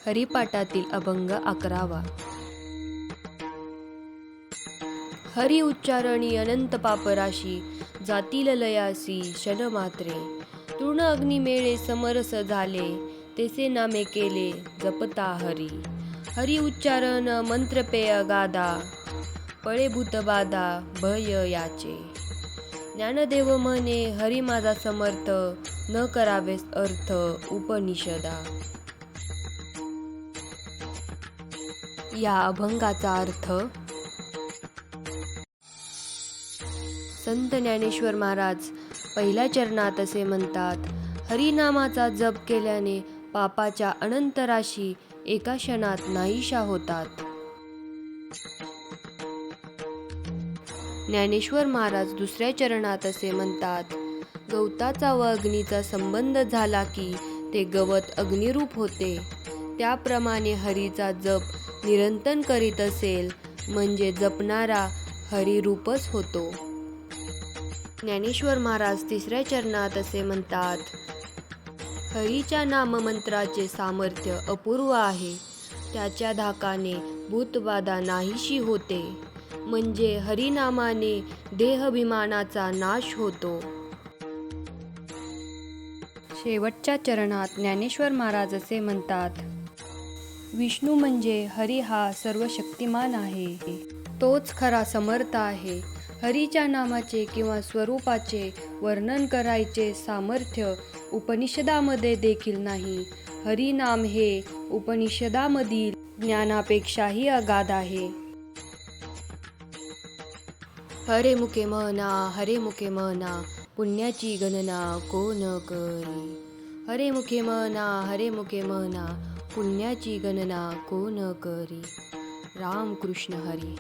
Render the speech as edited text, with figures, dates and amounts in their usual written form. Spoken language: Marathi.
हरिपाठातील अभंग 11वा. हरि उच्चारणी अनंत पापराशी, जातील लयासी शन मात्रे. तृण अग्नी मेळे समरस झाले, तेसे नामे केले जपता हरी. हरि उच्चारण मंत्रपेय गादा, पळे भूतबाधा भय याचे. ज्ञानदेव म्हणे हरी माझा समर्थ, न करावेस अर्थ उपनिषदा. या अभंगाचा अर्थ. संत ज्ञानेश्वर महाराज पहिल्या चरणात असे म्हणतात, हरिनामाचा जप केल्याने पापाच्या अनंत राशी एका क्षणात नाहीशा होतात. ज्ञानेश्वर महाराज दुसऱ्या चरणात असे म्हणतात, गवताचा व अग्नीचा संबंध झाला की ते गवत अग्निरूप होते. त्याप्रमाणे हरीचा जप निरंतर करीत असेल म्हणजे जपणारा हरिरूपच होतो. ज्ञानेश्वर महाराज तिसऱ्या चरणात असे म्हणतात, हरीच्या नाममंत्राचे सामर्थ्य अपूर्व आहे. त्याच्या धाकाने भूतबाधा नाहीशी होते, म्हणजे हरिनामाने देहाभिमानाचा नाश होतो. शेवटच्या चरणात ज्ञानेश्वर महाराज असे म्हणतात, विष्णू म्हणजे हरी हा सर्वशक्तिमान आहे. तोच खरा समर्थ आहे. हरीच्या नामाचे किंवा स्वरूपाचे वर्णन करायचे सामर्थ्य उपनिषदामध्ये देखील नाही. हरिनाम हे उपनिषदामधील ज्ञानापेक्षाही अगाध आहे. हरे मुखे म्हणा, हरे मुखे म्हणा, पुण्याची गणना कोण करी. हरे मुखे म्हणा, हरे मुखे म्हणा, पुण्याची गणना कोण करी. राम कृष्ण हरी.